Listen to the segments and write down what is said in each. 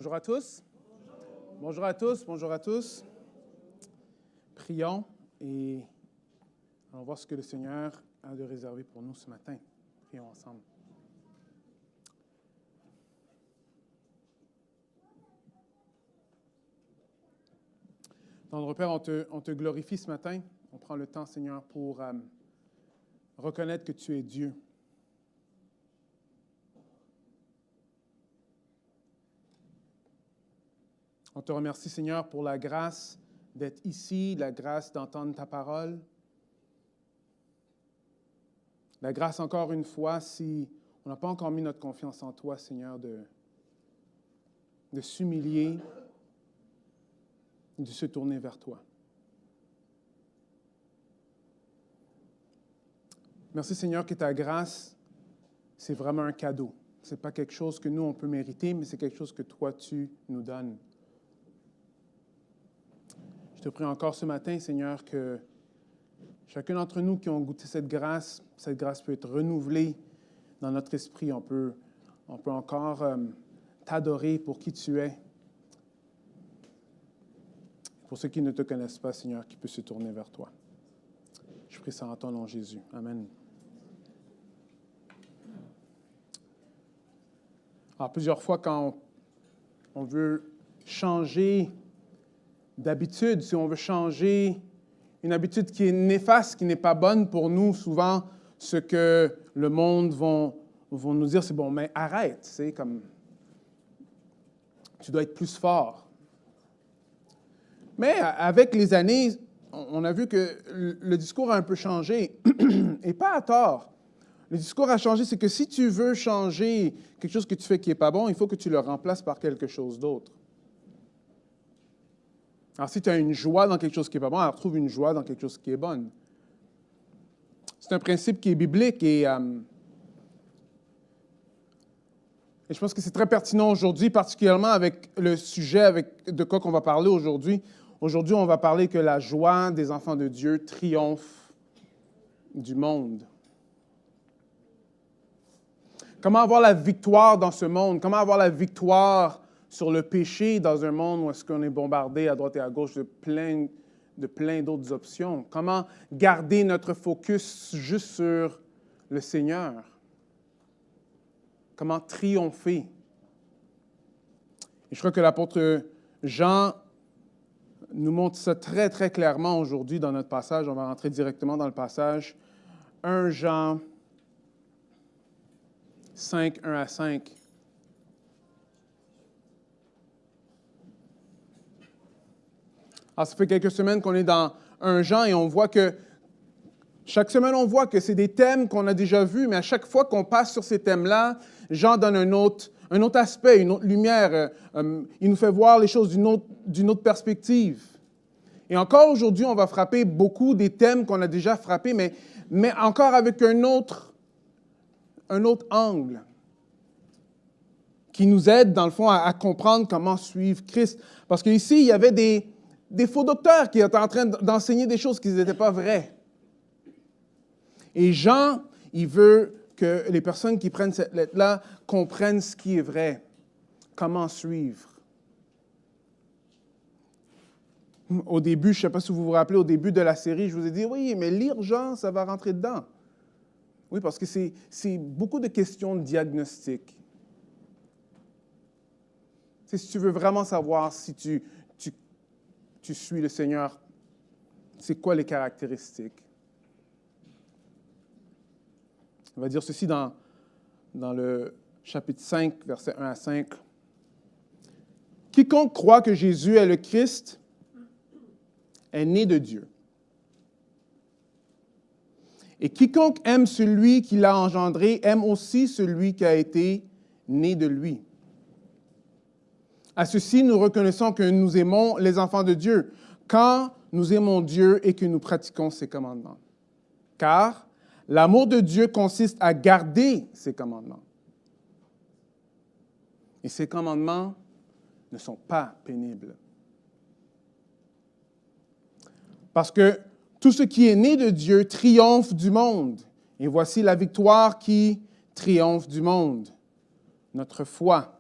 Bonjour à tous. Bonjour à tous, bonjour à tous. Prions et allons voir ce que le Seigneur a de réservé pour nous ce matin. Prions ensemble. Notre Père, on te glorifie ce matin. On prend le temps, Seigneur, pour reconnaître que tu es Dieu. On te remercie, Seigneur, pour la grâce d'être ici, la grâce d'entendre ta parole. La grâce, encore une fois, si on n'a pas encore mis notre confiance en toi, Seigneur, de s'humilier, de se tourner vers toi. Merci, Seigneur, que ta grâce, c'est vraiment un cadeau. Ce n'est pas quelque chose que nous, on peut mériter, mais c'est quelque chose que toi, tu nous donnes. Je te prie encore ce matin, Seigneur, que chacun d'entre nous qui ont goûté cette grâce peut être renouvelée dans notre esprit. On peut encore t'adorer pour qui tu es. Pour ceux qui ne te connaissent pas, Seigneur, qui peut se tourner vers toi. Je prie ça en ton nom, Jésus. Amen. Alors, plusieurs fois, quand on veut changer d'habitude, si on veut changer une habitude qui est néfaste, qui n'est pas bonne pour nous, souvent, ce que le monde vont nous dire, c'est bon, mais arrête, c'est comme, tu dois être plus fort. Mais avec les années, on a vu que le discours a un peu changé, et pas à tort. Le discours a changé, c'est que si tu veux changer quelque chose que tu fais qui n'est pas bon, il faut que tu le remplaces par quelque chose d'autre. Alors, si tu as une joie dans quelque chose qui n'est pas bon, alors trouve une joie dans quelque chose qui est bonne. C'est un principe qui est biblique et je pense que c'est très pertinent aujourd'hui, particulièrement avec le sujet de quoi qu'on va parler aujourd'hui. Aujourd'hui, on va parler que la joie des enfants de Dieu triomphe du monde. Comment avoir la victoire dans ce monde? Comment avoir la victoire sur le péché dans un monde où est-ce qu'on est bombardé à droite et à gauche de plein d'autres options? Comment garder notre focus juste sur le Seigneur? Comment triompher? Et je crois que l'apôtre Jean nous montre ça très, très clairement aujourd'hui dans notre passage. On va rentrer directement dans le passage. 1 Jean 5, 1 à 5. Alors, ça fait quelques semaines qu'on est dans 1 Jean et on voit que chaque semaine, on voit que c'est des thèmes qu'on a déjà vus, mais à chaque fois qu'on passe sur ces thèmes-là, Jean donne un autre aspect, une autre lumière. Il nous fait voir les choses d'une autre perspective. Et encore aujourd'hui, on va frapper beaucoup des thèmes qu'on a déjà frappés, mais encore avec un autre angle qui nous aide, dans le fond, à comprendre comment suivre Christ. Parce qu'ici, il y avait des faux docteurs qui étaient en train d'enseigner des choses qui n'étaient pas vraies. Et Jean, il veut que les personnes qui prennent cette lettre-là comprennent ce qui est vrai, comment suivre. Au début, je ne sais pas si vous vous rappelez, au début de la série, je vous ai dit, oui, mais lire Jean, ça va rentrer dedans. Oui, parce que c'est beaucoup de questions de diagnostic. Si tu veux vraiment savoir si tu suis le Seigneur, c'est quoi les caractéristiques? On va dire ceci dans le chapitre 5, versets 1 à 5. « Quiconque croit que Jésus est le Christ est né de Dieu. Et quiconque aime celui qui l'a engendré aime aussi celui qui a été né de lui. À ceci, nous reconnaissons que nous aimons les enfants de Dieu, quand nous aimons Dieu et que nous pratiquons ses commandements. Car l'amour de Dieu consiste à garder ses commandements. Et ces commandements ne sont pas pénibles. Parce que tout ce qui est né de Dieu triomphe du monde. Et voici la victoire qui triomphe du monde, notre foi.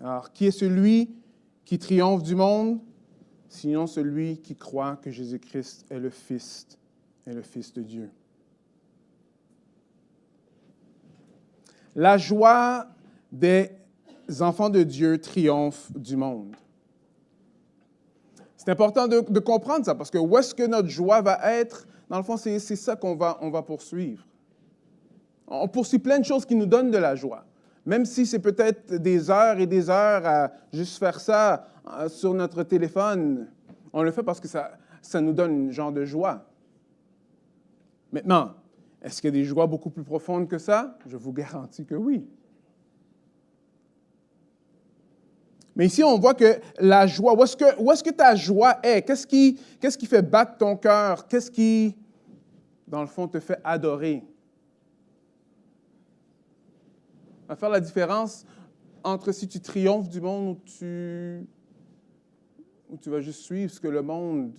Alors, qui est celui qui triomphe du monde? Sinon celui qui croit que Jésus-Christ est le Fils de Dieu. La joie des enfants de Dieu triomphe du monde. C'est important de comprendre ça, parce que où est-ce que notre joie va être? Dans le fond, c'est ça on va poursuivre. On poursuit plein de choses qui nous donnent de la joie. Même si c'est peut-être des heures et des heures à juste faire ça sur notre téléphone, on le fait parce que ça nous donne un genre de joie. Maintenant, est-ce qu'il y a des joies beaucoup plus profondes que ça? Je vous garantis que oui. Mais ici, on voit que la joie, où est-ce que ta joie est? Qu'est-ce qui fait battre ton cœur? Qu'est-ce qui, dans le fond, te fait adorer? On va faire la différence entre si tu triomphes du monde ou tu vas juste suivre ce que le monde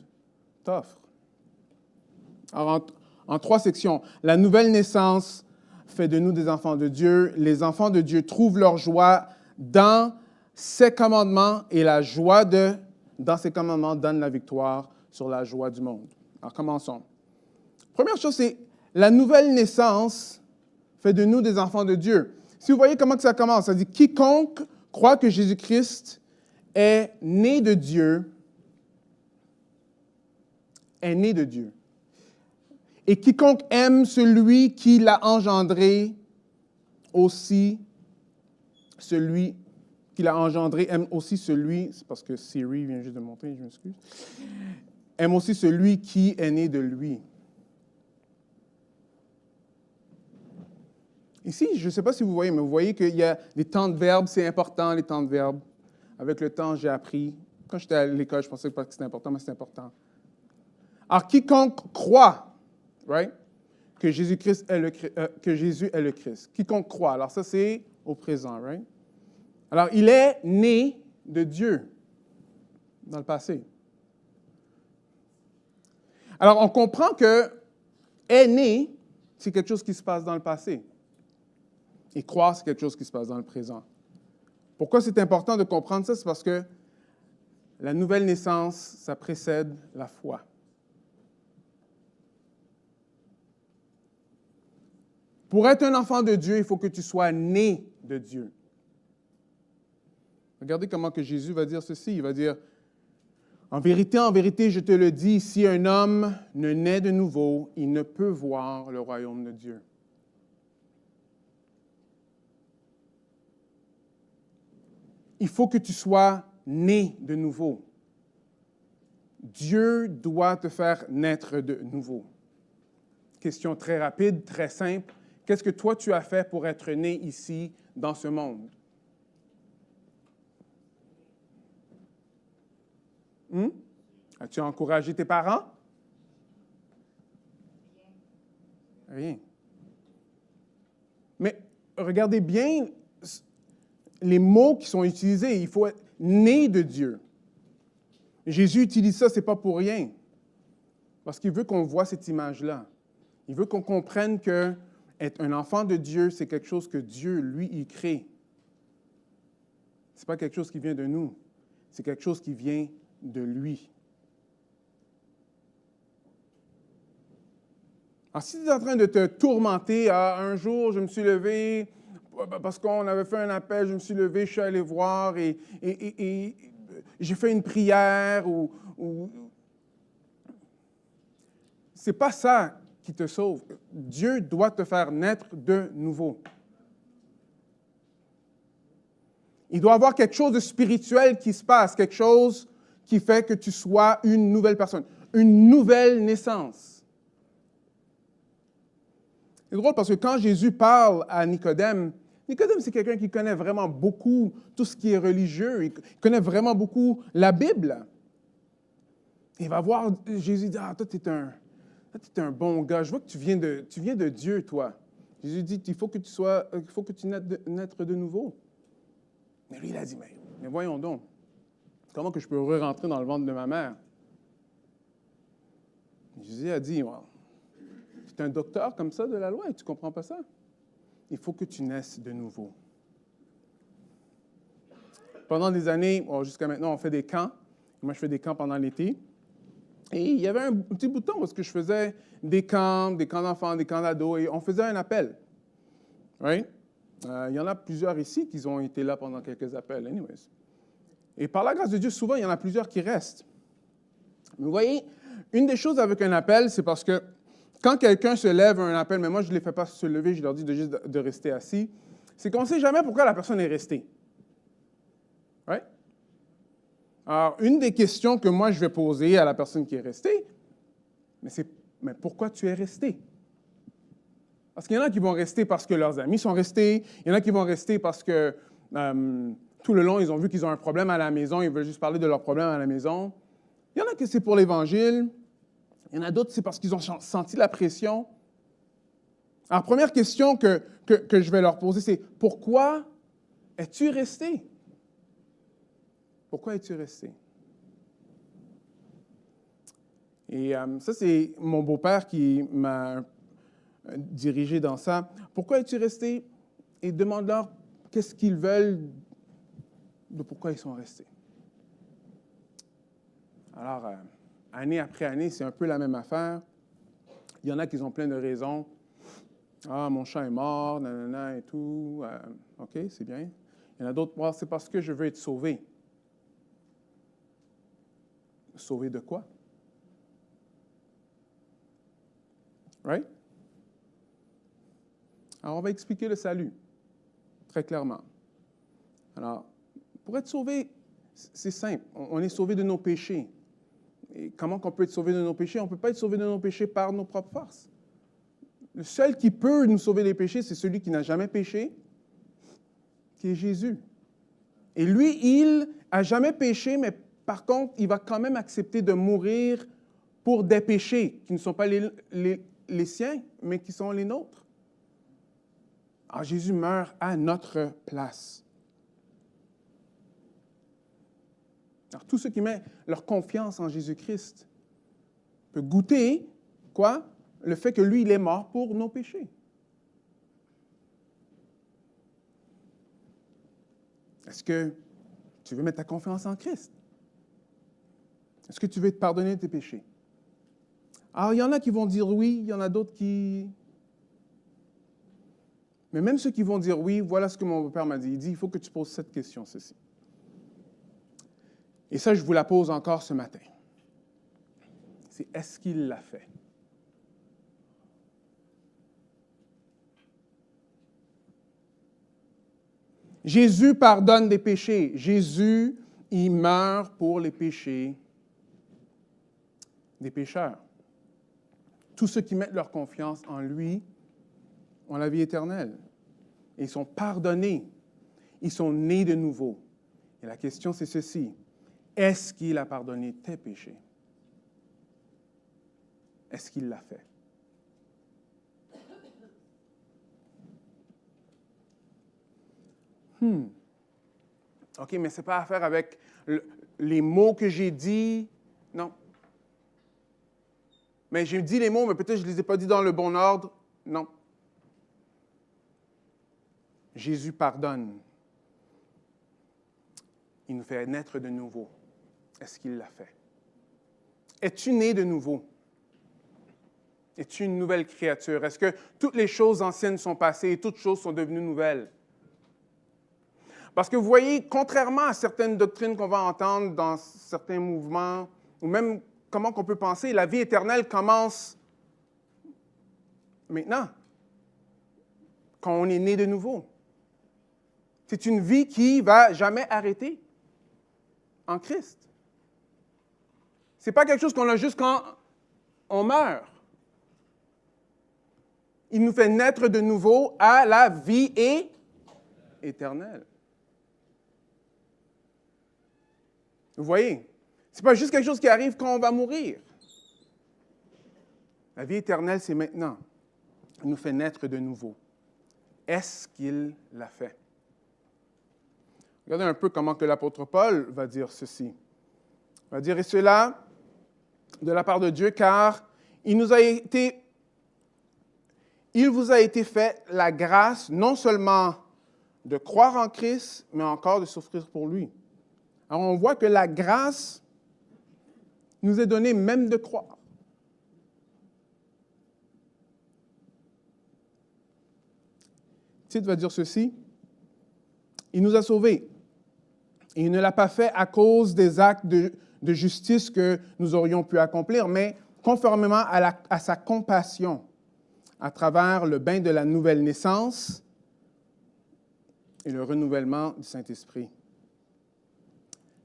t'offre. Alors, en 3 sections, la nouvelle naissance fait de nous des enfants de Dieu. Les enfants de Dieu trouvent leur joie dans ses commandements et la joie dans ses commandements donne la victoire sur la joie du monde. Alors, commençons. Première chose, c'est la nouvelle naissance fait de nous des enfants de Dieu. Si vous voyez comment ça commence, ça dit « Quiconque croit que Jésus-Christ est né de Dieu, est né de Dieu. Et quiconque aime celui qui l'a engendré, aussi celui qui l'a engendré aime aussi celui, c'est parce que Siri vient juste de monter, je m'excuse, aime aussi celui qui est né de lui. » Ici, je ne sais pas si vous voyez, mais vous voyez qu'il y a des temps de verbes, c'est important, les temps de verbes. Avec le temps, j'ai appris. Quand j'étais à l'école, je pensais pas que c'était important, mais c'est important. Alors, quiconque croit, right, que Jésus est le Christ. Quiconque croit. Alors, ça, c'est au présent, right? Alors, il est né de Dieu dans le passé. Alors, on comprend que est né, c'est quelque chose qui se passe dans le passé. Et croire, c'est quelque chose qui se passe dans le présent. Pourquoi c'est important de comprendre ça? C'est parce que la nouvelle naissance, ça précède la foi. Pour être un enfant de Dieu, il faut que tu sois né de Dieu. Regardez comment que Jésus va dire ceci. Il va dire, en vérité, je te le dis, si un homme ne naît de nouveau, il ne peut voir le royaume de Dieu. Il faut que tu sois né de nouveau. Dieu doit te faire naître de nouveau. Question très rapide, très simple. Qu'est-ce que toi tu as fait pour être né ici, dans ce monde? As-tu encouragé tes parents? Rien. Mais regardez bien les mots qui sont utilisés. Il faut être né de Dieu. Jésus utilise ça, ce n'est pas pour rien. Parce qu'il veut qu'on voit cette image-là. Il veut qu'on comprenne que être un enfant de Dieu, c'est quelque chose que Dieu, lui, il crée. Ce n'est pas quelque chose qui vient de nous. C'est quelque chose qui vient de lui. Alors, si tu es en train de te tourmenter, un jour, je me suis levé, parce qu'on avait fait un appel, je me suis levé, je suis allé voir et j'ai fait une prière c'est pas ça qui te sauve. Dieu doit te faire naître de nouveau. Il doit y avoir quelque chose de spirituel qui se passe, quelque chose qui fait que tu sois une nouvelle personne, une nouvelle naissance. C'est drôle parce que quand Jésus parle à Nicodème, Nicodème, c'est quelqu'un qui connaît vraiment beaucoup tout ce qui est religieux. Il connaît vraiment beaucoup la Bible. Il va voir Jésus dire, « Ah, toi, tu es un bon gars. Je vois que tu viens de Dieu, toi. » Jésus dit, « Il faut que tu naîtres de nouveau. » Mais lui, il a dit, « Mais voyons donc, comment que je peux re-rentrer dans le ventre de ma mère? » Jésus a dit, wow, « Tu es un docteur comme ça de la loi et tu ne comprends pas ça? Il faut que tu naisses de nouveau. » pendant des années, jusqu'à maintenant, on fait des camps. Moi, je fais des camps pendant l'été. Et il y avait un petit bout de temps où je faisais des camps d'enfants, des camps d'ados, et on faisait un appel. Right? Il y en a plusieurs ici qui ont été là pendant quelques appels, anyways. Et par la grâce de Dieu, souvent, il y en a plusieurs qui restent. Mais vous voyez, une des choses avec un appel, c'est parce que quand quelqu'un se lève à un appel, mais moi, je ne les fais pas se lever, je leur dis de rester assis, c'est qu'on ne sait jamais pourquoi la personne est restée. Right? Alors, une des questions que moi, je vais poser à la personne qui est restée, mais pourquoi tu es resté? Parce qu'il y en a qui vont rester parce que leurs amis sont restés, il y en a qui vont rester parce que tout le long, ils ont vu qu'ils ont un problème à la maison, ils veulent juste parler de leur problème à la maison. Il y en a qui c'est pour l'Évangile, il y en a d'autres, c'est parce qu'ils ont senti la pression. Alors, première question que je vais leur poser, c'est pourquoi es-tu resté? Pourquoi es-tu resté? Et ça, c'est mon beau-père qui m'a dirigé dans ça. Pourquoi es-tu resté? Et demande-leur qu'est-ce qu'ils veulent, de pourquoi ils sont restés. Alors, année après année, c'est un peu la même affaire. Il y en a qui ont plein de raisons. Ah, mon chat est mort, nanana et tout. OK, c'est bien. Il y en a d'autres, c'est parce que je veux être sauvé. Sauvé de quoi? Right? Alors, on va expliquer le salut, très clairement. Alors, pour être sauvé, c'est simple. On est sauvé de nos péchés. Et comment on peut être sauvé de nos péchés? On ne peut pas être sauvé de nos péchés par nos propres forces. Le seul qui peut nous sauver des péchés, c'est celui qui n'a jamais péché, qui est Jésus. Et lui, il n'a jamais péché, mais par contre, il va quand même accepter de mourir pour des péchés qui ne sont pas les siens, mais qui sont les nôtres. Alors, Jésus meurt à notre place. Alors, tous ceux qui mettent leur confiance en Jésus-Christ peuvent goûter, quoi? Le fait que lui, il est mort pour nos péchés. Est-ce que tu veux mettre ta confiance en Christ? Est-ce que tu veux te pardonner tes péchés? Alors, il y en a qui vont dire oui, il y en a d'autres qui... Mais même ceux qui vont dire oui, voilà ce que mon père m'a dit. Il dit, il faut que tu poses cette question, ceci. Et ça, je vous la pose encore ce matin. C'est est-ce qu'il l'a fait? Jésus pardonne des péchés. Jésus, il meurt pour les péchés des pécheurs. Tous ceux qui mettent leur confiance en lui ont la vie éternelle. Et ils sont pardonnés. Ils sont nés de nouveau. Et la question, c'est ceci. Est-ce qu'il a pardonné tes péchés? Est-ce qu'il l'a fait? OK, mais ce n'est pas à faire avec les mots que j'ai dit. Non. Mais j'ai dit les mots, mais peut-être je ne les ai pas dit dans le bon ordre. Non. Jésus pardonne. Il nous fait naître de nouveau. Est-ce qu'il l'a fait? Es-tu né de nouveau? Es-tu une nouvelle créature? Est-ce que toutes les choses anciennes sont passées et toutes choses sont devenues nouvelles? Parce que vous voyez, contrairement à certaines doctrines qu'on va entendre dans certains mouvements, ou même comment on peut penser, la vie éternelle commence maintenant, quand on est né de nouveau. C'est une vie qui ne va jamais arrêter en Christ. Ce n'est pas quelque chose qu'on a juste quand on meurt. Il nous fait naître de nouveau à la vie éternelle. Vous voyez, ce n'est pas juste quelque chose qui arrive quand on va mourir. La vie éternelle, c'est maintenant. Il nous fait naître de nouveau. Est-ce qu'il l'a fait? Regardez un peu comment que l'apôtre Paul va dire ceci. Il va dire, et cela de la part de Dieu, car il vous a été fait la grâce non seulement de croire en Christ, mais encore de souffrir pour lui. Alors, on voit que la grâce nous est donnée même de croire. Tite va dire ceci, « Il nous a sauvés, et il ne l'a pas fait à cause des actes de justice que nous aurions pu accomplir, mais conformément à sa compassion, à travers le bain de la nouvelle naissance et le renouvellement du Saint-Esprit. »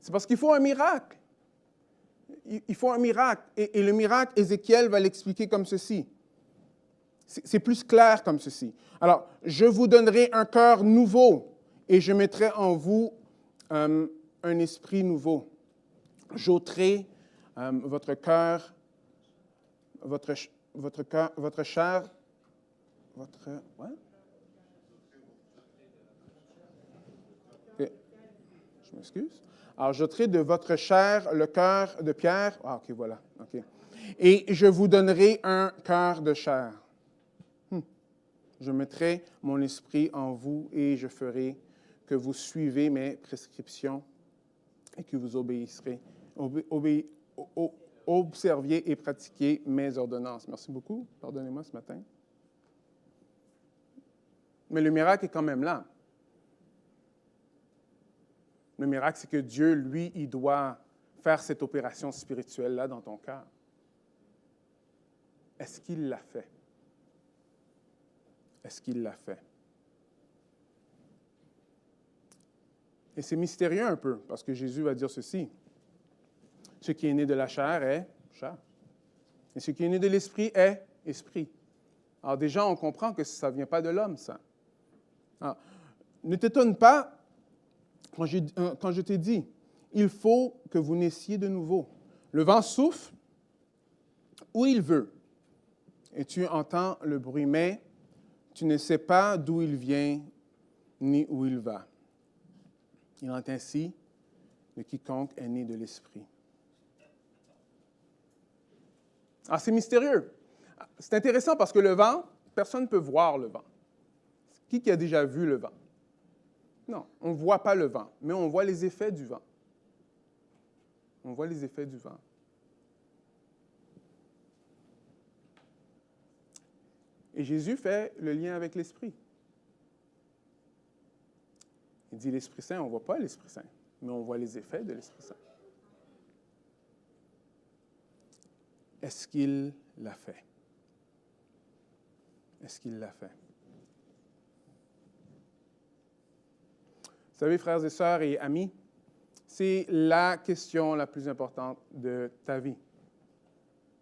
C'est parce qu'il faut un miracle. Il faut un miracle. Et le miracle, Ézéchiel va l'expliquer comme ceci. C'est plus clair comme ceci. Alors, je vous donnerai un cœur nouveau et je mettrai en vous un esprit nouveau. J'ôterai votre cœur, votre chair, ouais? Okay. Je m'excuse. Alors, j'ôterai de votre chair le cœur de pierre. Ah, OK, voilà. OK. Et je vous donnerai un cœur de chair. Je mettrai mon esprit en vous et je ferai que vous suivez mes prescriptions et que vous observiez et pratiquiez mes ordonnances. Merci beaucoup. Pardonnez-moi ce matin. Mais le miracle est quand même là. Le miracle, c'est que Dieu, lui, il doit faire cette opération spirituelle-là dans ton cœur. Est-ce qu'il l'a fait? Est-ce qu'il l'a fait? Et c'est mystérieux un peu, parce que Jésus va dire ceci. Ce qui est né de la chair est chair. Et ce qui est né de l'esprit est esprit. Alors déjà, on comprend que ça ne vient pas de l'homme, ça. Alors, ne t'étonne pas quand je t'ai dit, il faut que vous naissiez de nouveau. Le vent souffle où il veut, et tu entends le bruit, mais tu ne sais pas d'où il vient ni où il va. Il en est ainsi de quiconque est né de l'Esprit. Alors, c'est mystérieux. C'est intéressant parce que le vent, personne ne peut voir le vent. Qui a déjà vu le vent? Non, on ne voit pas le vent, mais on voit les effets du vent. On voit les effets du vent. Et Jésus fait le lien avec l'Esprit. Il dit l'Esprit Saint, on ne voit pas l'Esprit Saint, mais on voit les effets de l'Esprit Saint. Est-ce qu'il l'a fait? Est-ce qu'il l'a fait? Vous savez, frères et sœurs et amis, c'est la question la plus importante de ta vie,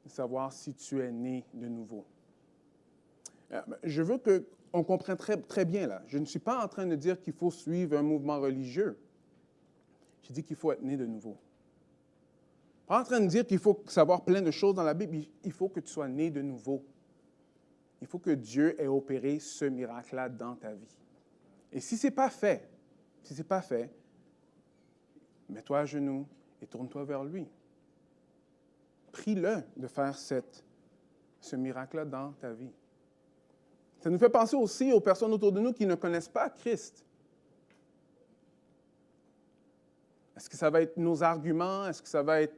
de savoir si tu es né de nouveau. Je veux qu'on comprenne très bien là. Je ne suis pas en train de dire qu'il faut suivre un mouvement religieux. Je dis qu'il faut être né de nouveau. Je ne suis pas en train de dire qu'il faut savoir plein de choses dans la Bible. Il faut que tu sois né de nouveau. Il faut que Dieu ait opéré ce miracle-là dans ta vie. Et si ce n'est pas fait, mets-toi à genoux et tourne-toi vers lui. Prie-le de faire ce miracle-là dans ta vie. Ça nous fait penser aussi aux personnes autour de nous qui ne connaissent pas Christ. Est-ce que ça va être nos arguments? Est-ce que ça va être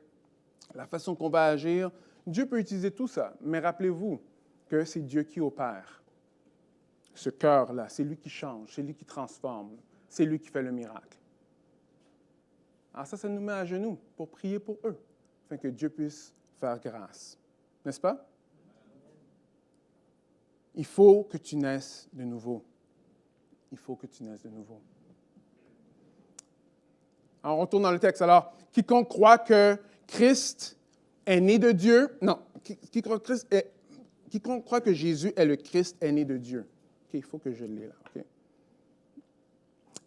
la façon qu'on va agir? Dieu peut utiliser tout ça, mais rappelez-vous que c'est Dieu qui opère. Ce cœur-là, c'est lui qui change, c'est lui qui transforme, c'est lui qui fait le miracle. Alors ça nous met à genoux pour prier pour eux, afin que Dieu puisse faire grâce. N'est-ce pas? Il faut que tu naisses de nouveau. Il faut que tu naisses de nouveau. Alors, on retourne dans le texte. Alors, quiconque croit que Christ est né de Dieu, non, quiconque croit que Jésus est le Christ est né de Dieu. OK, il faut que je le lise là. OK.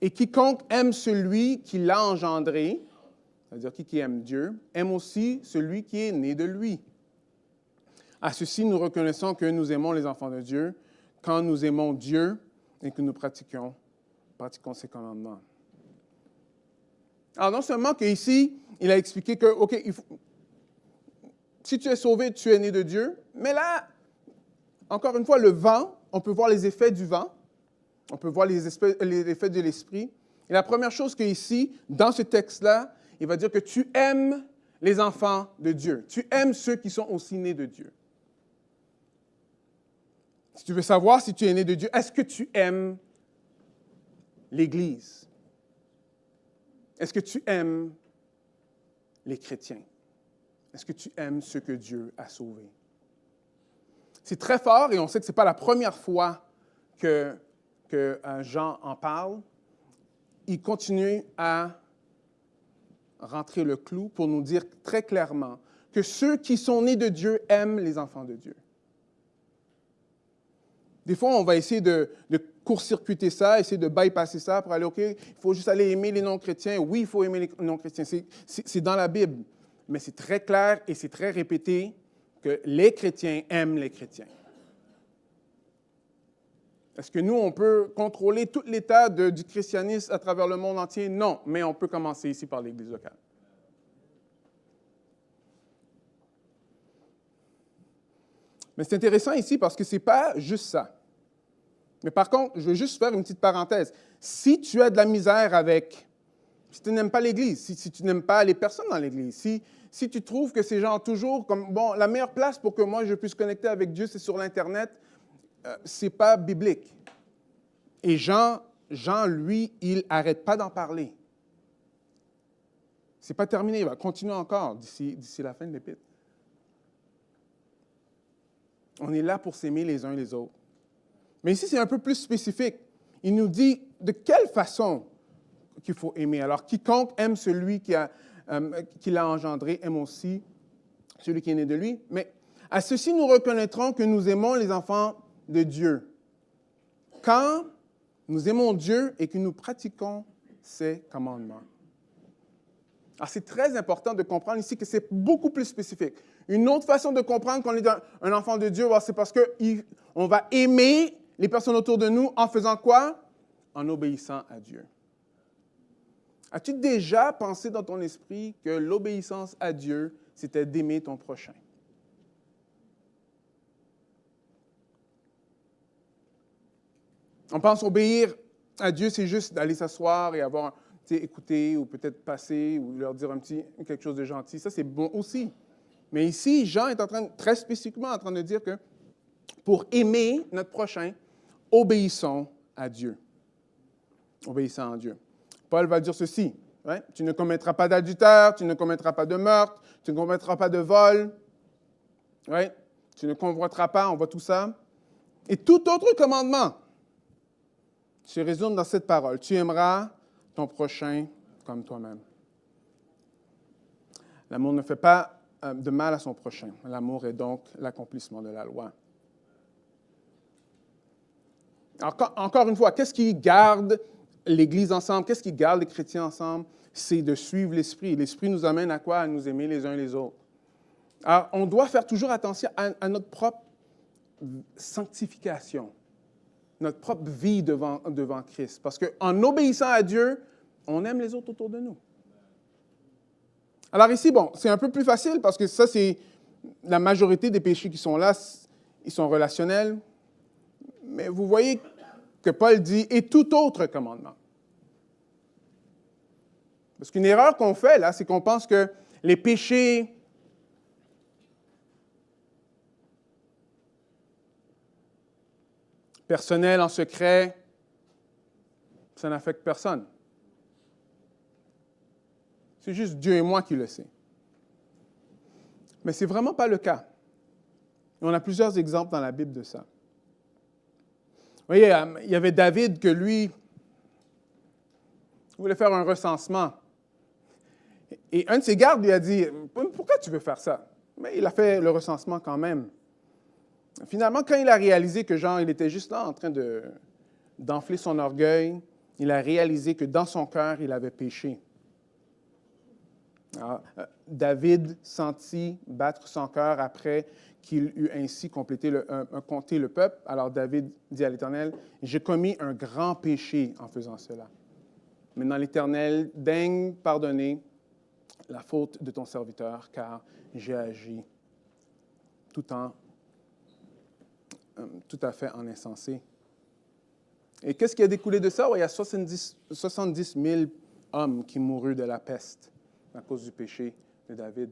Et quiconque aime celui qui l'a engendré, c'est-à-dire qui aime Dieu, aime aussi celui qui est né de lui. À ceci, nous reconnaissons que nous aimons les enfants de Dieu quand nous aimons Dieu et que nous pratiquons ses commandements. Alors, non seulement qu'ici, il a expliqué que, OK, si tu es sauvé, tu es né de Dieu, mais là, encore une fois, le vent, on peut voir les effets du vent, On peut voir les effets de l'esprit. Et la première chose qu'ici, dans ce texte-là, il va dire que tu aimes les enfants de Dieu. Tu aimes ceux qui sont aussi nés de Dieu. Si tu veux savoir si tu es né de Dieu, est-ce que tu aimes l'Église? Est-ce que tu aimes les chrétiens? Est-ce que tu aimes ceux que Dieu a sauvés? C'est très fort et on sait que ce n'est pas la première fois que Jean en parle. Il continue à rentrer le clou pour nous dire très clairement que ceux qui sont nés de Dieu aiment les enfants de Dieu. Des fois, on va essayer de court-circuiter ça, essayer de bypasser ça pour aller, OK, il faut juste aller aimer les non-chrétiens. Oui, il faut aimer les non-chrétiens. C'est dans la Bible. Mais c'est très clair et c'est très répété que les chrétiens aiment les chrétiens. Est-ce que nous, on peut contrôler tout l'état du christianisme à travers le monde entier? Non, mais on peut commencer ici par l'Église locale. Mais c'est intéressant ici parce que ce n'est pas juste ça. Mais par contre, je veux juste faire une petite parenthèse. Si tu as de la misère si tu n'aimes pas l'Église, si tu n'aimes pas les personnes dans l'Église, si tu trouves que ces gens toujours comme, bon, la meilleure place pour que moi je puisse connecter avec Dieu, c'est sur l'Internet, ce n'est pas biblique. Et Jean, lui, il n'arrête pas d'en parler. Ce n'est pas terminé, il va continuer encore d'ici la fin de l'Épître. On est là pour s'aimer les uns les autres. Mais ici, c'est un peu plus spécifique. Il nous dit de quelle façon qu'il faut aimer. Alors, quiconque aime celui qui l'a engendré, aime aussi celui qui est né de lui. Mais à ceci, nous reconnaîtrons que nous aimons les enfants de Dieu. Quand nous aimons Dieu et que nous pratiquons ses commandements. Alors, c'est très important de comprendre ici que c'est beaucoup plus spécifique. Une autre façon de comprendre qu'on est un enfant de Dieu, c'est parce qu'on va aimer les personnes autour de nous en faisant quoi? En obéissant à Dieu. As-tu déjà pensé dans ton esprit que l'obéissance à Dieu, c'était d'aimer ton prochain? On pense obéir à Dieu, c'est juste d'aller s'asseoir et écouter ou peut-être passer ou leur dire quelque chose de gentil. Ça, c'est bon aussi. Mais ici, Jean est très spécifiquement en train de dire que pour aimer notre prochain, obéissons à Dieu. Obéissons à Dieu. Paul va dire ceci, hein? Tu ne commettras pas d'adultère, tu ne commettras pas de meurtre, tu ne commettras pas de vol, ouais? Tu ne convoiteras pas, on voit tout ça. Et tout autre commandement se résume dans cette parole. Tu aimeras ton prochain comme toi-même. L'amour ne fait pas de mal à son prochain. L'amour est donc l'accomplissement de la loi. Encore une fois, qu'est-ce qui garde l'Église ensemble? Qu'est-ce qui garde les chrétiens ensemble? C'est de suivre l'Esprit. L'Esprit nous amène à quoi? À nous aimer les uns les autres. Alors, on doit faire toujours attention à notre propre sanctification, notre propre vie devant Christ. Parce qu'en obéissant à Dieu, on aime les autres autour de nous. Alors ici, c'est un peu plus facile parce que ça, c'est la majorité des péchés qui sont là, ils sont relationnels. Mais vous voyez que Paul dit « et tout autre commandement ». Parce qu'une erreur qu'on fait, là, c'est qu'on pense que les péchés personnels en secret, ça n'affecte personne. C'est juste Dieu et moi qui le sait. Mais ce n'est vraiment pas le cas. Et on a plusieurs exemples dans la Bible de ça. Vous voyez, il y avait David que lui voulait faire un recensement. Et un de ses gardes lui a dit « Pourquoi tu veux faire ça? » Mais il a fait le recensement quand même. Finalement, quand il a réalisé que il était juste là en train d'enfler son orgueil, il a réalisé que dans son cœur, il avait péché. Alors, David sentit battre son cœur après qu'il eut ainsi compté le peuple. Alors David dit à l'Éternel, « J'ai commis un grand péché en faisant cela. Maintenant l'Éternel daigne pardonner la faute de ton serviteur, car j'ai agi tout à fait en insensé. » Et qu'est-ce qui a découlé de ça? Il y a 70 000 hommes qui moururent de la peste à cause du péché de David.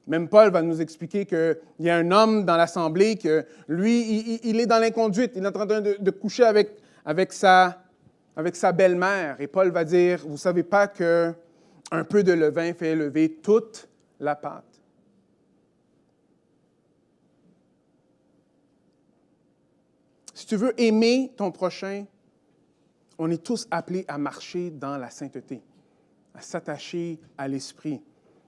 Même Paul va nous expliquer qu'il y a un homme dans l'assemblée que lui, il est dans l'inconduite. Il est en train de coucher avec sa belle-mère. Et Paul va dire, vous ne savez pas qu'un peu de levain fait lever toute la pâte. Si tu veux aimer ton prochain, on est tous appelés à marcher dans la sainteté, à s'attacher à l'Esprit.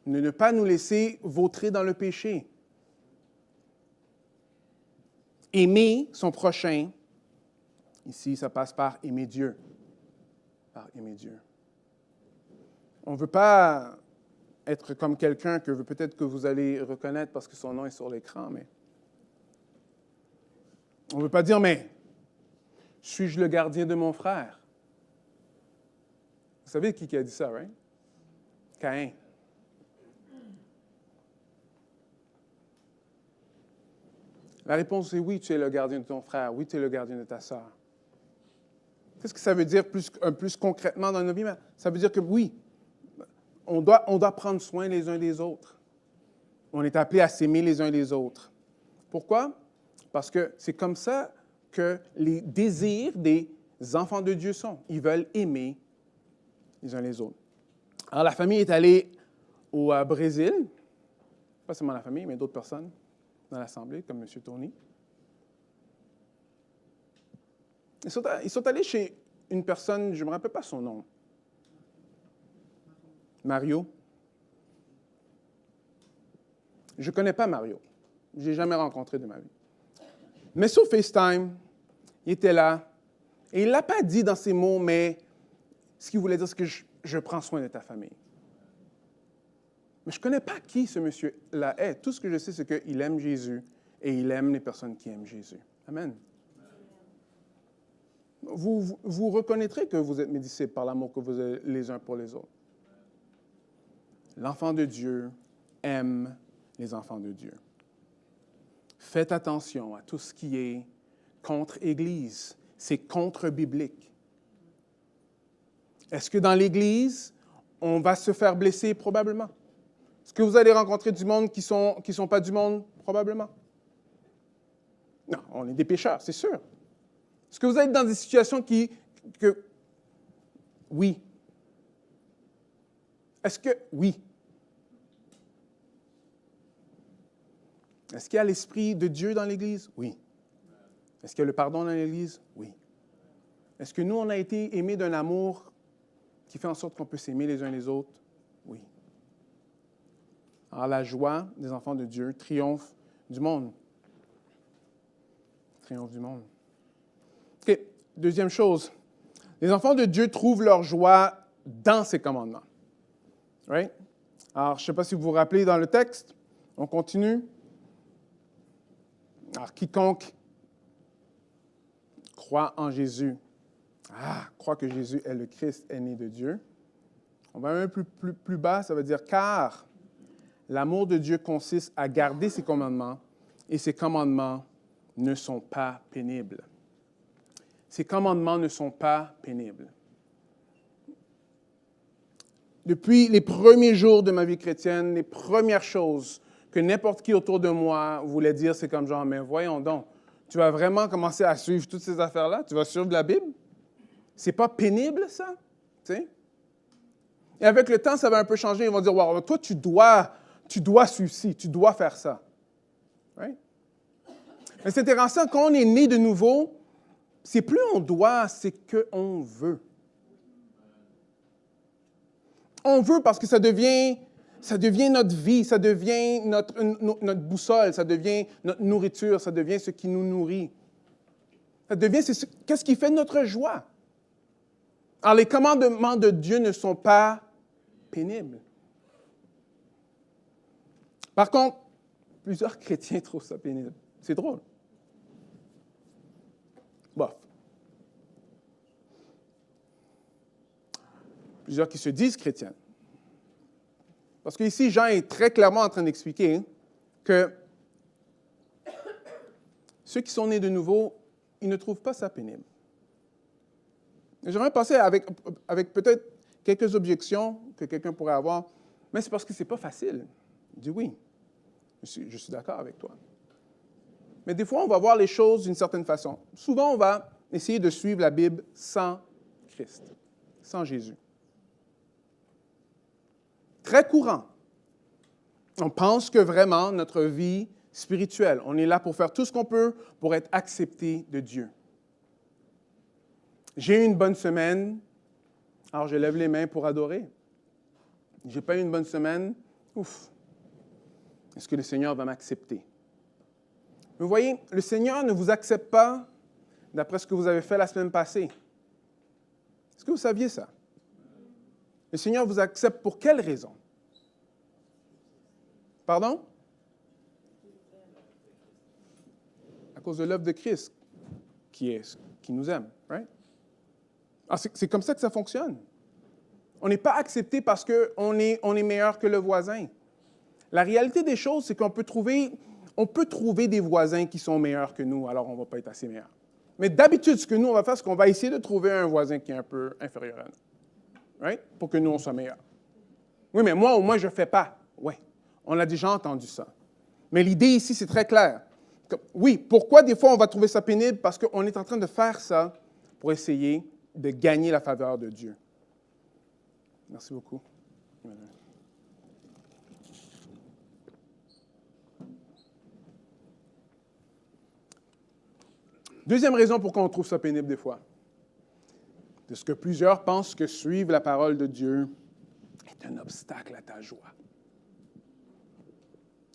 Ne pas nous laisser vautrer dans le péché. Aimer son prochain, ici, ça passe par aimer Dieu. Par aimer Dieu. On ne veut pas être comme quelqu'un que peut-être que vous allez reconnaître parce que son nom est sur l'écran, mais on ne veut pas dire, mais suis-je le gardien de mon frère? Vous savez qui a dit ça, right? Caïn. La réponse est oui, tu es le gardien de ton frère. Oui, tu es le gardien de ta sœur. Qu'est-ce que ça veut dire plus concrètement dans nos vies? Ça veut dire que oui, on doit prendre soin les uns des autres. On est appelés à s'aimer les uns les autres. Pourquoi? Parce que c'est comme ça que les désirs des enfants de Dieu sont. Ils veulent aimer les uns les autres. Alors, la famille est allée au Brésil. Pas seulement la famille, mais d'autres personnes dans l'Assemblée, comme M. Tony. Ils sont allés chez une personne, je ne me rappelle pas son nom. Mario. Je ne connais pas Mario. Je ne l'ai jamais rencontré de ma vie. Mais sur FaceTime, il était là. Et il ne l'a pas dit dans ces mots, mais ce qu'il voulait dire, c'est que je prends soin de ta famille. Mais je ne connais pas qui ce monsieur-là est. Tout ce que je sais, c'est qu'il aime Jésus et il aime les personnes qui aiment Jésus. Amen. Vous reconnaîtrez que vous êtes mes disciples par l'amour que vous avez les uns pour les autres. L'enfant de Dieu aime les enfants de Dieu. Faites attention à tout ce qui est contre-Église. C'est contre-biblique. Est-ce que dans l'Église, on va se faire blesser? Probablement. Est-ce que vous allez rencontrer du monde qui sont pas du monde? Probablement. Non, on est des pécheurs, c'est sûr. Est-ce que vous êtes dans des situations oui. Est-ce que... Oui. Est-ce qu'il y a l'Esprit de Dieu dans l'Église? Oui. Est-ce qu'il y a le pardon dans l'Église? Oui. Est-ce que nous, on a été aimés d'un amour qui fait en sorte qu'on peut s'aimer les uns les autres? Oui. Alors, la joie des enfants de Dieu triomphe du monde. Triomphe du monde. OK. Deuxième chose. Les enfants de Dieu trouvent leur joie dans ses commandements. Right? Alors, je ne sais pas si vous vous rappelez dans le texte. On continue. Alors, quiconque croit en Jésus, croit que Jésus est le Christ, est né de Dieu. On va un peu plus bas, ça veut dire « car l'amour de Dieu consiste à garder ses commandements, et ses commandements ne sont pas pénibles. » Ces commandements ne sont pas pénibles. Depuis les premiers jours de ma vie chrétienne, les premières choses que n'importe qui autour de moi voulait dire, c'est comme genre, mais voyons donc, tu vas vraiment commencer à suivre toutes ces affaires-là? Tu vas suivre la Bible? C'est pas pénible, ça? Tu sais? Et avec le temps, ça va un peu changer. Ils vont dire, wow, toi, tu dois suivre ci, tu dois faire ça. Right? Mais c'est intéressant, quand on est né de nouveau, c'est plus on doit, c'est qu'on veut. On veut parce que ça devient notre vie, ça devient notre boussole, ça devient notre nourriture, ça devient ce qui nous nourrit. Ça devient, qu'est-ce qui fait notre joie? Alors, les commandements de Dieu ne sont pas pénibles. Par contre, plusieurs chrétiens trouvent ça pénible. C'est drôle. Bof. Plusieurs qui se disent chrétiens. Parce qu'ici, Jean est très clairement en train d'expliquer que ceux qui sont nés de nouveau, ils ne trouvent pas ça pénible. J'aimerais passer avec peut-être quelques objections que quelqu'un pourrait avoir, mais c'est parce que ce n'est pas facile. Je dis oui, je suis d'accord avec toi. Mais des fois, on va voir les choses d'une certaine façon. Souvent, on va essayer de suivre la Bible sans Christ, sans Jésus. Très courant. On pense que vraiment notre vie spirituelle, on est là pour faire tout ce qu'on peut pour être accepté de Dieu. J'ai eu une bonne semaine, alors je lève les mains pour adorer. J'ai pas eu une bonne semaine, ouf. Est-ce que le Seigneur va m'accepter? Vous voyez, le Seigneur ne vous accepte pas d'après ce que vous avez fait la semaine passée. Est-ce que vous saviez ça? Le Seigneur vous accepte pour quelle raison? Pardon? À cause de l'œuvre de Christ, qui nous aime, right? Alors, c'est comme ça que ça fonctionne. On n'est pas accepté parce qu'on est meilleur que le voisin. La réalité des choses, c'est qu'on peut trouver des voisins qui sont meilleurs que nous, alors on ne va pas être assez meilleurs. Mais d'habitude, ce que nous, on va faire, c'est qu'on va essayer de trouver un voisin qui est un peu inférieur à nous, right? Pour que nous, on soit meilleurs. Oui, mais moi, au moins, je ne fais pas. Oui, on a déjà entendu ça. Mais l'idée ici, c'est très clair. Oui, pourquoi des fois on va trouver ça pénible? Parce qu'on est en train de faire ça pour essayer de gagner la faveur de Dieu. Merci beaucoup. Deuxième raison pourquoi on trouve ça pénible des fois. De ce que plusieurs pensent que suivre la parole de Dieu est un obstacle à ta joie.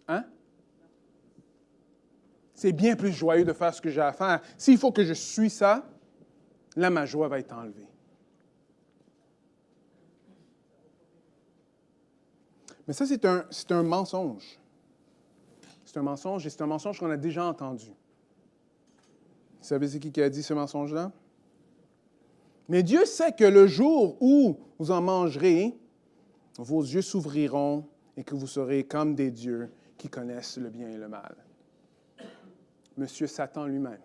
Hein? C'est bien plus joyeux de faire ce que j'ai à faire. S'il faut que je suis ça, là, ma joie va être enlevée. Mais ça, c'est un mensonge. C'est un mensonge et c'est un mensonge qu'on a déjà entendu. Vous savez c'est qui a dit ce mensonge-là? Mais Dieu sait que le jour où vous en mangerez, vos yeux s'ouvriront et que vous serez comme des dieux qui connaissent le bien et le mal. Monsieur Satan lui-même.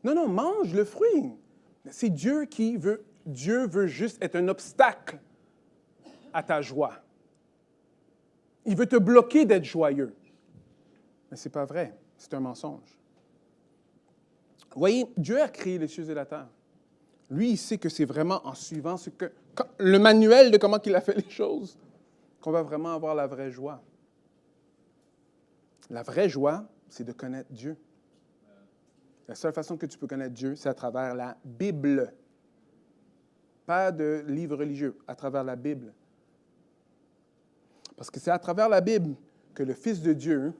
Non, mange le fruit. C'est Dieu qui veut. Dieu veut juste être un obstacle à ta joie. Il veut te bloquer d'être joyeux. Mais ce n'est pas vrai. C'est un mensonge. Vous voyez, Dieu a créé les cieux et la terre. Lui, il sait que c'est vraiment en suivant le manuel de comment il a fait les choses qu'on va vraiment avoir la vraie joie. La vraie joie, c'est de connaître Dieu. La seule façon que tu peux connaître Dieu, c'est à travers la Bible. Pas de livre religieux, à travers la Bible. Parce que c'est à travers la Bible que le Fils de Dieu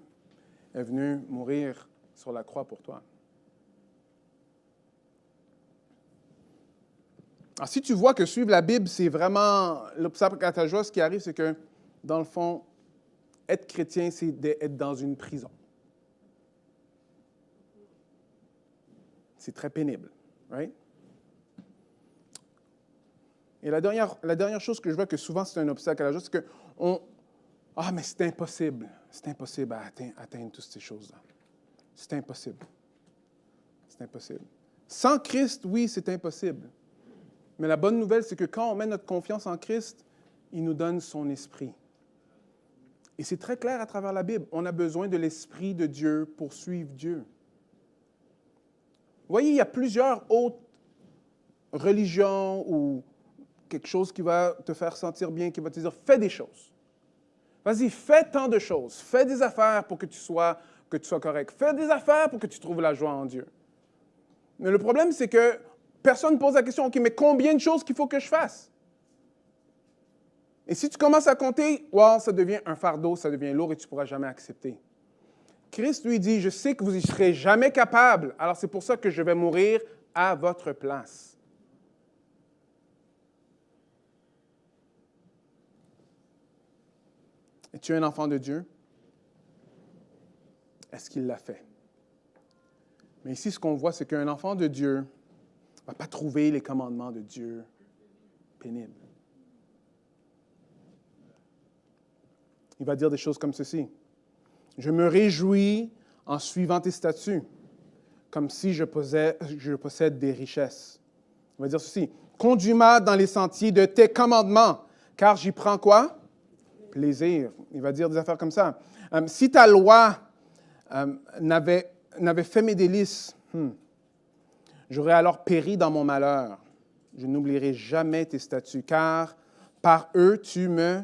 est venu mourir sur la croix pour toi. Alors, si tu vois que suivre la Bible, c'est vraiment l'obstacle à ta joie, ce qui arrive, c'est que, dans le fond, être chrétien, c'est d'être dans une prison. C'est très pénible, right? Et la dernière chose que je vois que souvent c'est un obstacle à la joie, c'est que mais c'est impossible à atteindre toutes ces choses-là. C'est impossible. C'est impossible. Sans Christ, oui, c'est impossible. Mais la bonne nouvelle, c'est que quand on met notre confiance en Christ, il nous donne son esprit. Et c'est très clair à travers la Bible. On a besoin de l'Esprit de Dieu pour suivre Dieu. Vous voyez, il y a plusieurs autres religions ou quelque chose qui va te faire sentir bien, qui va te dire, fais des choses. Vas-y, fais tant de choses. Fais des affaires pour que tu sois correct. Fais des affaires pour que tu trouves la joie en Dieu. Mais le problème, c'est que personne ne pose la question, OK, mais combien de choses qu'il faut que je fasse? Et si tu commences à compter, ça devient un fardeau, ça devient lourd et tu ne pourras jamais accepter. Christ lui dit, je sais que vous n'y serez jamais capable, alors c'est pour ça que je vais mourir à votre place. Es-tu un enfant de Dieu? Est-ce qu'il l'a fait? Mais ici, ce qu'on voit, c'est qu'un enfant de Dieu ne va pas trouver les commandements de Dieu pénibles. Il va dire des choses comme ceci. Je me réjouis en suivant tes statuts, comme si je possède des richesses. On va dire ceci. Conduis-moi dans les sentiers de tes commandements, car j'y prends quoi? Plaisir. Il va dire des affaires comme ça. Si ta loi n'avait fait mes délices, j'aurais alors péri dans mon malheur. Je n'oublierai jamais tes statuts, car par eux, tu me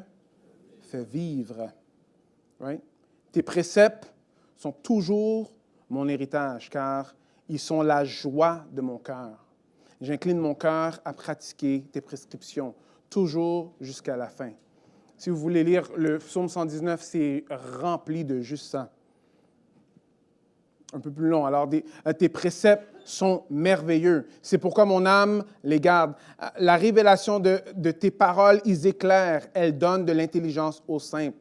fais vivre. Right? Tes préceptes sont toujours mon héritage, car ils sont la joie de mon cœur. J'incline mon cœur à pratiquer tes prescriptions, toujours jusqu'à la fin. Si vous voulez lire le psaume 119, c'est rempli de juste ça. Un peu plus long. Alors, tes préceptes sont merveilleux. C'est pourquoi mon âme les garde. La révélation de tes paroles, ils éclairent. Elles donnent de l'intelligence aux simples.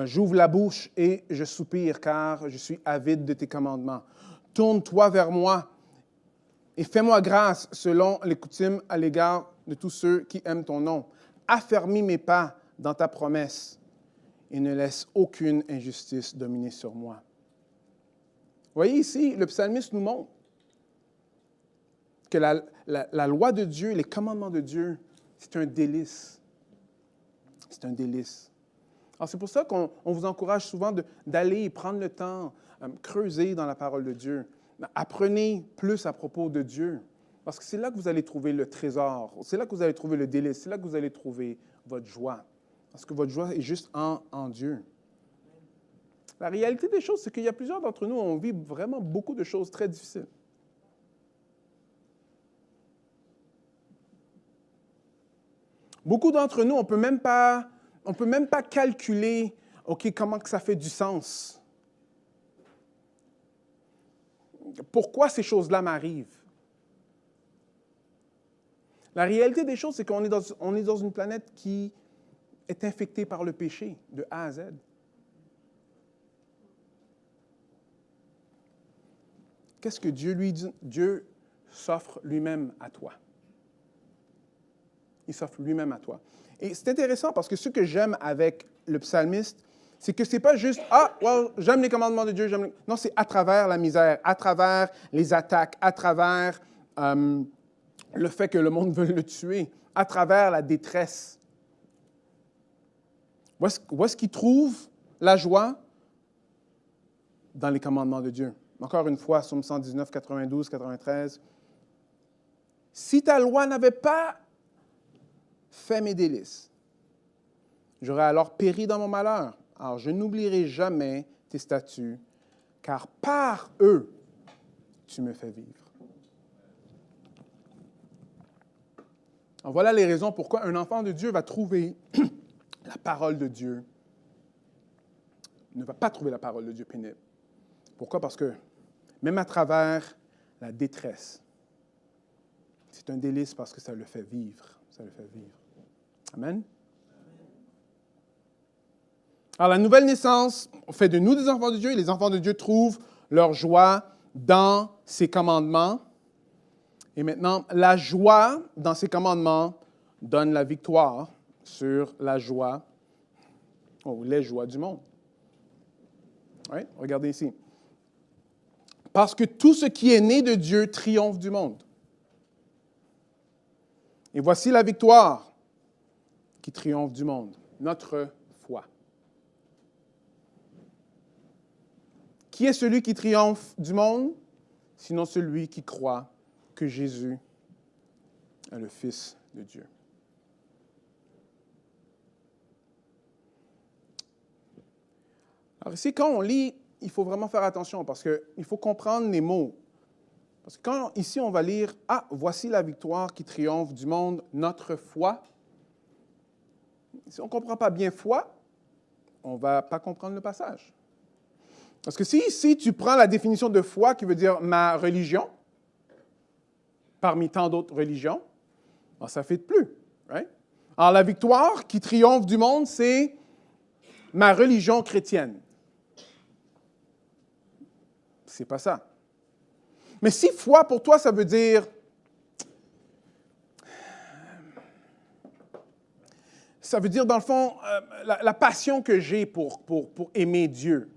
J'ouvre la bouche et je soupire, car je suis avide de tes commandements. Tourne-toi vers moi et fais-moi grâce selon les coutumes à l'égard de tous ceux qui aiment ton nom. Affermis mes pas dans ta promesse et ne laisse aucune injustice dominer sur moi. Vous voyez ici, le psalmiste nous montre que la loi de Dieu, les commandements de Dieu, c'est un délice. C'est un délice. Alors, c'est pour ça qu'on vous encourage souvent d'aller prendre le temps, creuser dans la parole de Dieu. Apprenez plus à propos de Dieu, parce que c'est là que vous allez trouver le trésor, c'est là que vous allez trouver le délice, c'est là que vous allez trouver votre joie, parce que votre joie est juste en Dieu. La réalité des choses, c'est qu'il y a plusieurs d'entre nous, on vit vraiment beaucoup de choses très difficiles. Beaucoup d'entre nous, on ne peut même pas calculer, OK, comment que ça fait du sens. Pourquoi ces choses-là m'arrivent? La réalité des choses, c'est qu'on est dans une planète qui est infectée par le péché, de A à Z. Qu'est-ce que Dieu lui dit? Dieu s'offre lui-même à toi. Il s'offre lui-même à toi. Et c'est intéressant parce que ce que j'aime avec le psalmiste, c'est que ce n'est pas juste « Ah, well, j'aime les commandements de Dieu, j'aime les... » Non, c'est à travers la misère, à travers les attaques, à travers le fait que le monde veut le tuer, à travers la détresse. Où est-ce qu'il trouve la joie? Dans les commandements de Dieu. Encore une fois, Psaume 119, 92, 93. « Si ta loi n'avait pas fait mes délices, j'aurais alors péri dans mon malheur. Alors je n'oublierai jamais tes statuts, car par eux, tu me fais vivre. » Alors voilà les raisons pourquoi un enfant de Dieu va trouver la parole de Dieu, ne va pas trouver la parole de Dieu pénible. Pourquoi? Parce que même à travers la détresse, c'est un délice parce que ça le fait vivre. Ça le fait vivre. Amen. Alors, la nouvelle naissance fait de nous des enfants de Dieu et les enfants de Dieu trouvent leur joie dans ses commandements. Et maintenant, la joie dans ses commandements donne la victoire sur la joie, les joies du monde. Oui, regardez ici. Parce que tout ce qui est né de Dieu triomphe du monde. Et voici la victoire qui triomphe du monde, notre foi. Qui est celui qui triomphe du monde, sinon celui qui croit que Jésus est le Fils de Dieu. Alors ici, quand on lit, il faut vraiment faire attention parce qu'il faut comprendre les mots. Parce que quand ici on va lire « Ah, voici la victoire qui triomphe du monde, notre foi », si on ne comprend pas bien foi, on ne va pas comprendre le passage. Parce que si tu prends la définition de foi qui veut dire ma religion, parmi tant d'autres religions, ben, ça ne fit plus. Right? Alors la victoire qui triomphe du monde, c'est ma religion chrétienne. C'est pas ça. Mais si foi pour toi, ça veut dire dans le fond, la passion que j'ai pour aimer Dieu.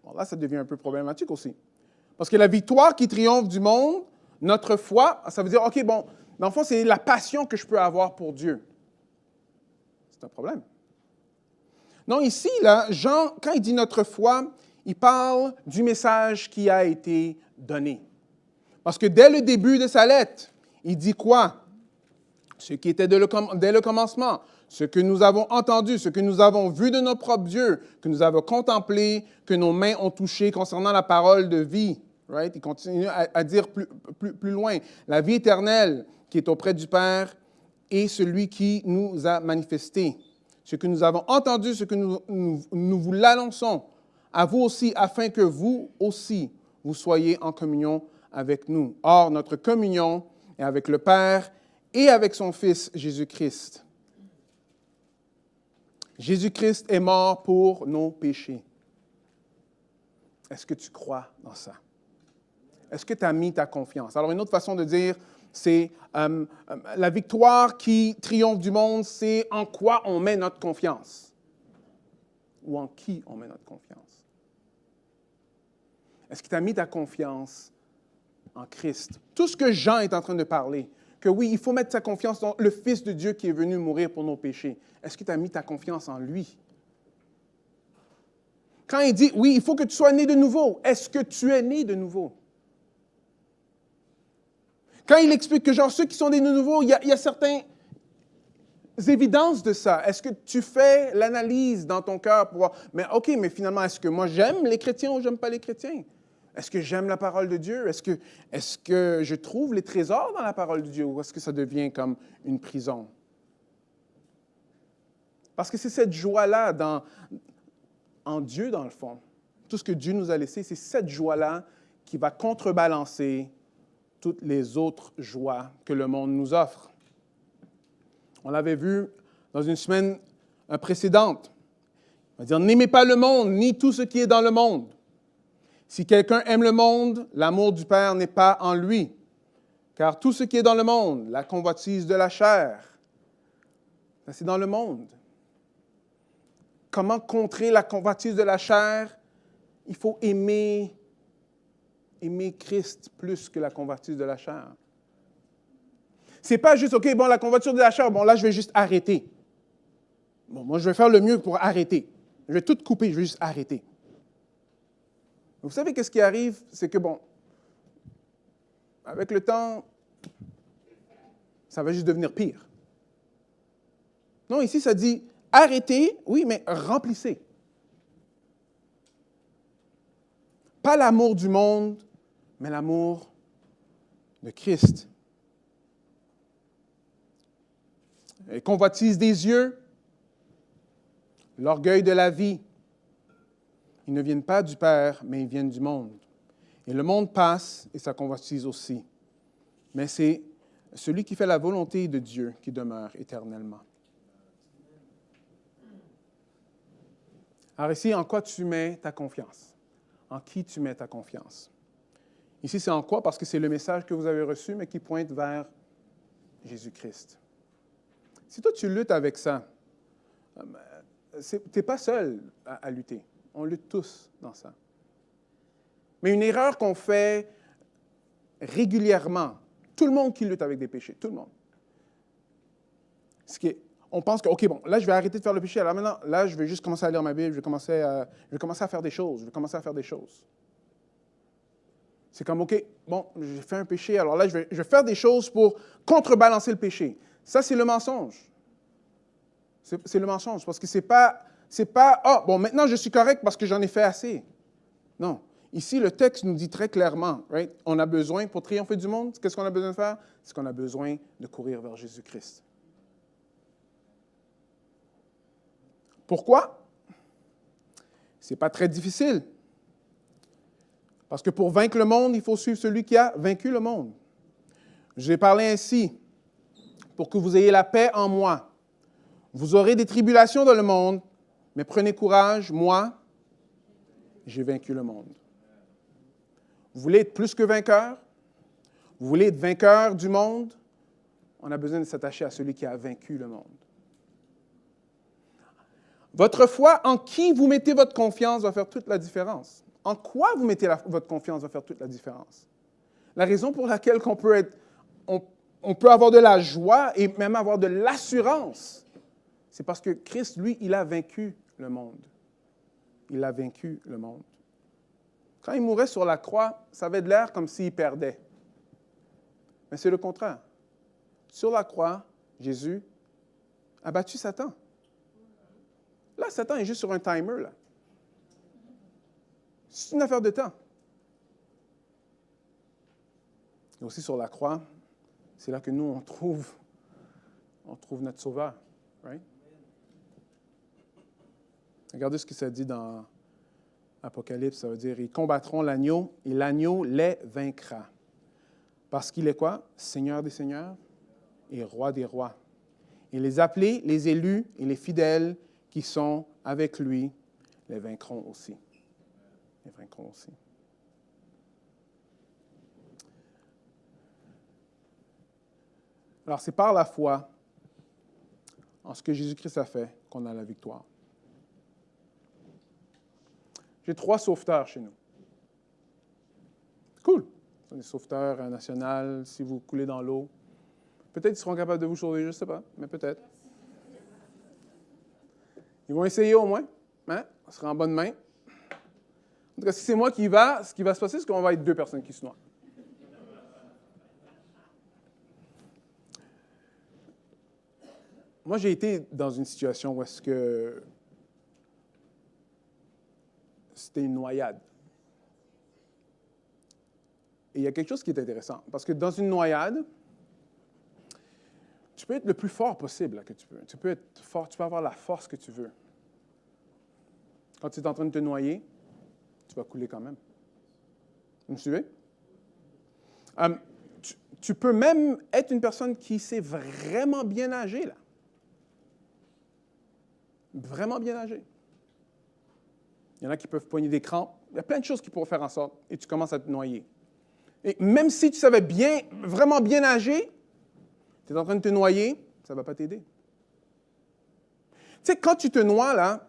Bon, là, ça devient un peu problématique aussi. Parce que la victoire qui triomphe du monde, notre foi, ça veut dire, OK, bon, dans le fond, c'est la passion que je peux avoir pour Dieu. C'est un problème. Non, ici, là, Jean, quand il dit notre foi, il parle du message qui a été donné. Parce que dès le début de sa lettre, il dit quoi? Ce qui était dès le commencement, ce que nous avons entendu, ce que nous avons vu de nos propres yeux, que nous avons contemplé, que nos mains ont touché concernant la parole de vie. Right? Il continue à dire plus loin, la vie éternelle qui est auprès du Père et celui qui nous a manifesté. Ce que nous avons entendu, ce que nous vous l'annonçons, à vous aussi, afin que vous aussi, vous soyez en communion avec nous. Or, notre communion est avec le Père et avec son Fils Jésus-Christ. Jésus-Christ est mort pour nos péchés. Est-ce que tu crois dans ça? Est-ce que tu as mis ta confiance? Alors, une autre façon de dire, c'est la victoire qui triomphe du monde, c'est en quoi on met notre confiance. Ou en qui on met notre confiance. Est-ce que tu as mis ta confiance en Christ? Tout ce que Jean est en train de parler, que oui, il faut mettre sa confiance dans le Fils de Dieu qui est venu mourir pour nos péchés. Est-ce que tu as mis ta confiance en lui? Quand il dit, oui, il faut que tu sois né de nouveau, est-ce que tu es né de nouveau? Quand il explique que, genre, ceux qui sont nés de nouveau, il y a certaines évidences de ça. Est-ce que tu fais l'analyse dans ton cœur pour voir, mais OK, mais finalement, est-ce que moi j'aime les chrétiens ou j'aime pas les chrétiens? Est-ce que j'aime la parole de Dieu? Est-ce que je trouve les trésors dans la parole de Dieu ou est-ce que ça devient comme une prison? Parce que c'est cette joie-là en Dieu, dans le fond. Tout ce que Dieu nous a laissé, c'est cette joie-là qui va contrebalancer toutes les autres joies que le monde nous offre. On l'avait vu dans une semaine précédente. On va dire, n'aimez pas le monde, ni tout ce qui est dans le monde. Si quelqu'un aime le monde, l'amour du Père n'est pas en lui. Car tout ce qui est dans le monde, la convoitise de la chair, c'est dans le monde. Comment contrer la convoitise de la chair? Il faut aimer Christ plus que la convoitise de la chair. C'est pas juste, OK, bon, la convoitise de la chair, bon, là, je vais juste arrêter. Bon, moi, je vais faire le mieux pour arrêter. Je vais tout couper, je vais juste arrêter. Vous savez qu'est-ce qui arrive? C'est que, bon, avec le temps, ça va juste devenir pire. Non, ici, ça dit, arrêtez, oui, mais remplissez. Pas l'amour du monde, mais l'amour de Christ. Les convoitises des yeux, l'orgueil de la vie, ils ne viennent pas du Père, mais ils viennent du monde. Et le monde passe et sa convoitise aussi. Mais c'est celui qui fait la volonté de Dieu qui demeure éternellement. Alors ici, en quoi tu mets ta confiance? En qui tu mets ta confiance? Ici, c'est en quoi? Parce que c'est le message que vous avez reçu, mais qui pointe vers Jésus-Christ. Si toi, tu luttes avec ça, tu n'es pas seul à lutter. On lutte tous dans ça. Mais une erreur qu'on fait régulièrement, tout le monde qui lutte avec des péchés, tout le monde, c'est qu'on pense que, OK, bon, là, je vais arrêter de faire le péché. Alors maintenant, là, je vais juste commencer à lire ma Bible, je vais commencer à faire des choses, C'est comme, OK, bon, j'ai fait un péché, alors là, je vais faire des choses pour contrebalancer le péché. Ça, c'est le mensonge. C'est le mensonge, parce que c'est pas, bon, maintenant, je suis correct parce que j'en ai fait assez. Non. Ici, le texte nous dit très clairement, right? On a besoin, pour triompher du monde, qu'est-ce qu'on a besoin de faire? C'est qu'on a besoin de courir vers Jésus-Christ. Pourquoi? Ce n'est pas très difficile. Parce que pour vaincre le monde, il faut suivre celui qui a vaincu le monde. Je vais parler ainsi, pour que vous ayez la paix en moi. Vous aurez des tribulations dans le monde, mais prenez courage, moi, j'ai vaincu le monde. Vous voulez être plus que vainqueur? Vous voulez être vainqueur du monde? On a besoin de s'attacher à celui qui a vaincu le monde. Votre foi, en qui vous mettez votre confiance, va faire toute la différence. En quoi vous mettez votre confiance va faire toute la différence. La raison pour laquelle on peut avoir de la joie et même avoir de l'assurance, c'est parce que Christ, lui, il a vaincu le monde. Il a vaincu le monde. Quand il mourait sur la croix, ça avait de l'air comme s'il perdait. Mais c'est le contraire. Sur la croix, Jésus a battu Satan. Là, Satan est juste sur un timer, là. C'est une affaire de temps. Et aussi sur la croix, c'est là que nous, on trouve notre Sauveur. Right? Regardez ce que ça dit dans Apocalypse. Ça veut dire, ils combattront l'agneau et l'agneau les vaincra. Parce qu'il est quoi? Seigneur des seigneurs et roi des rois. Et les appelés, les élus et les fidèles qui sont avec lui les vaincront aussi. Les vaincront aussi. Alors, c'est par la foi en ce que Jésus-Christ a fait qu'on a la victoire. J'ai 3 sauveteurs chez nous. Cool. Ce sont des sauveteurs nationaux. Si vous coulez dans l'eau, peut-être qu'ils seront capables de vous sauver, je ne sais pas, mais peut-être. Ils vont essayer au moins. Hein? On sera en bonne main. En tout cas, si c'est moi qui y va, ce qui va se passer, c'est qu'on va être 2 personnes qui se noient. Moi, j'ai été dans une situation où est-ce que c'était une noyade. Et il y a quelque chose qui est intéressant, parce que dans une noyade, tu peux être le plus fort possible là, que tu peux. Tu peux être fort, tu peux avoir la force que tu veux. Quand tu es en train de te noyer, tu vas couler quand même. Vous me suivez? Tu peux même être une personne qui sait vraiment bien nager, là. Vraiment bien nager. Il y en a qui peuvent poigner des crampes. Il y a plein de choses qui pourraient faire en sorte, et tu commences à te noyer. Et même si tu savais vraiment bien nager, tu es en train de te noyer, ça ne va pas t'aider. Tu sais, quand tu te noies, là,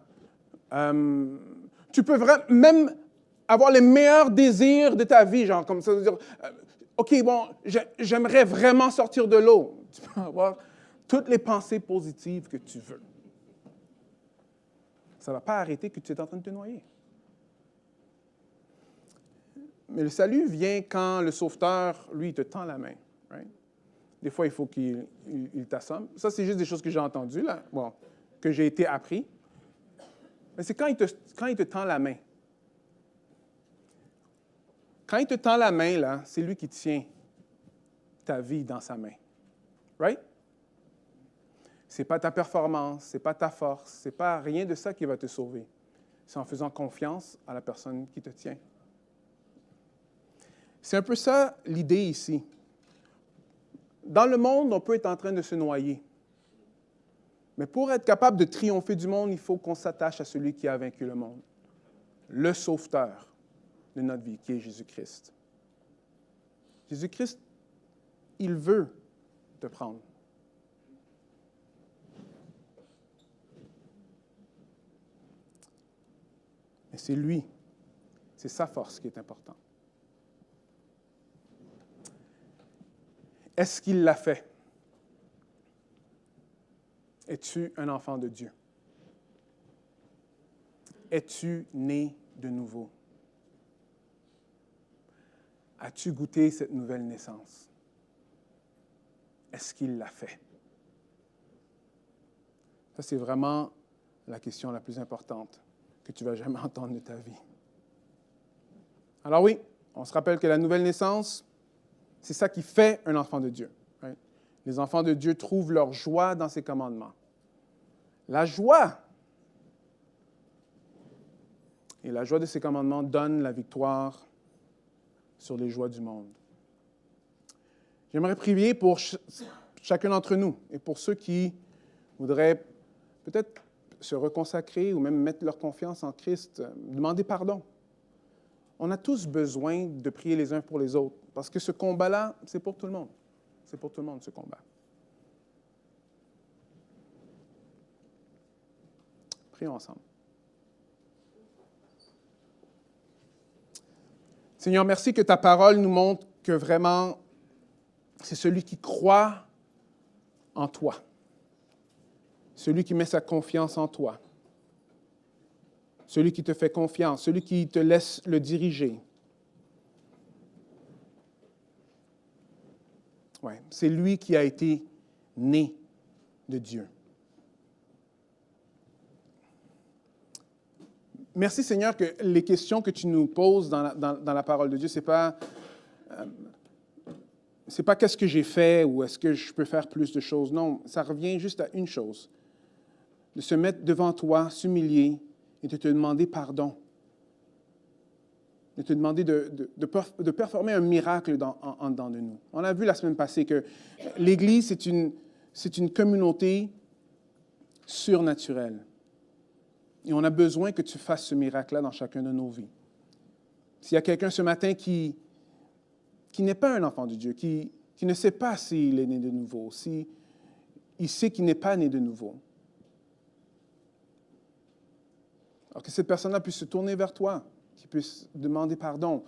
tu peux même avoir les meilleurs désirs de ta vie, genre comme ça, dire, OK, bon, j'aimerais vraiment sortir de l'eau. Tu peux avoir toutes les pensées positives que tu veux. Ça ne va pas arrêter que tu es en train de te noyer. Mais le salut vient quand le sauveteur, lui, te tend la main. Right? Des fois, il faut qu'il t'assomme. Ça, c'est juste des choses que j'ai entendues, là, bon, que j'ai été appris. Mais c'est quand il te tend la main. Quand il te tend la main, là, c'est lui qui tient ta vie dans sa main. Right? Ce n'est pas ta performance, ce n'est pas ta force, ce n'est pas rien de ça qui va te sauver. C'est en faisant confiance à la personne qui te tient. C'est un peu ça l'idée ici. Dans le monde, on peut être en train de se noyer. Mais pour être capable de triompher du monde, il faut qu'on s'attache à celui qui a vaincu le monde. Le sauveteur de notre vie, qui est Jésus-Christ. Jésus-Christ, il veut te prendre. Mais c'est lui, c'est sa force qui est importante. Est-ce qu'il l'a fait? Es-tu un enfant de Dieu? Es-tu né de nouveau? As-tu goûté cette nouvelle naissance? Est-ce qu'il l'a fait? Ça, c'est vraiment la question la plus importante que tu vas jamais entendre de ta vie. Alors oui, on se rappelle que la nouvelle naissance, c'est ça qui fait un enfant de Dieu. Right? Les enfants de Dieu trouvent leur joie dans ses commandements. La joie, et la joie de ses commandements donne la victoire sur les joies du monde. J'aimerais prier pour chacun d'entre nous et pour ceux qui voudraient peut-être se reconsacrer ou même mettre leur confiance en Christ, demander pardon. On a tous besoin de prier les uns pour les autres, parce que ce combat-là, c'est pour tout le monde. C'est pour tout le monde, ce combat. Prions ensemble. Seigneur, merci que ta parole nous montre que vraiment, c'est celui qui croit en toi, celui qui met sa confiance en toi, celui qui te fait confiance, celui qui te laisse le diriger. Ouais, c'est lui qui a été né de Dieu. Merci Seigneur que les questions que tu nous poses dans la parole de Dieu, c'est pas qu'est-ce que j'ai fait ou est-ce que je peux faire plus de choses. Non, ça revient juste à une chose, de se mettre devant toi, s'humilier et de te demander pardon. De te demander de performer un miracle en dedans de nous. On a vu la semaine passée que l'Église, c'est une communauté surnaturelle. Et on a besoin que tu fasses ce miracle-là dans chacun de nos vies. S'il y a quelqu'un ce matin qui n'est pas un enfant de Dieu, qui ne sait pas s'il est né de nouveau, s'il sait qu'il n'est pas né de nouveau, alors que cette personne-là puisse se tourner vers toi, qu'il puisse demander pardon.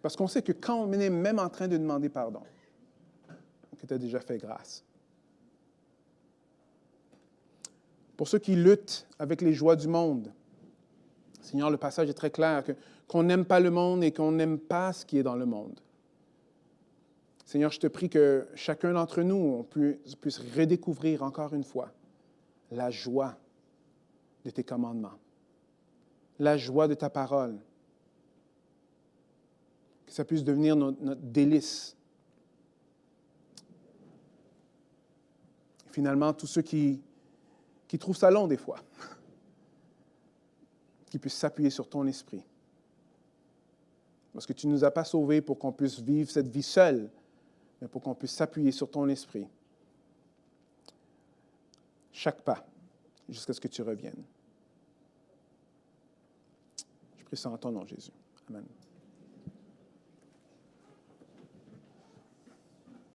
Parce qu'on sait que quand on est même en train de demander pardon, que tu as déjà fait grâce. Pour ceux qui luttent avec les joies du monde, Seigneur, le passage est très clair, qu'on n'aime pas le monde et qu'on n'aime pas ce qui est dans le monde. Seigneur, je te prie que chacun d'entre nous, on puisse redécouvrir encore une fois la joie de tes commandements, la joie de ta parole, que ça puisse devenir notre délice. Et finalement, tous ceux qui trouvent ça long des fois, qui puissent s'appuyer sur ton esprit. Parce que tu ne nous as pas sauvés pour qu'on puisse vivre cette vie seule, mais pour qu'on puisse s'appuyer sur ton esprit. Chaque pas, jusqu'à ce que tu reviennes. Je prie ça en ton nom, Jésus. Amen.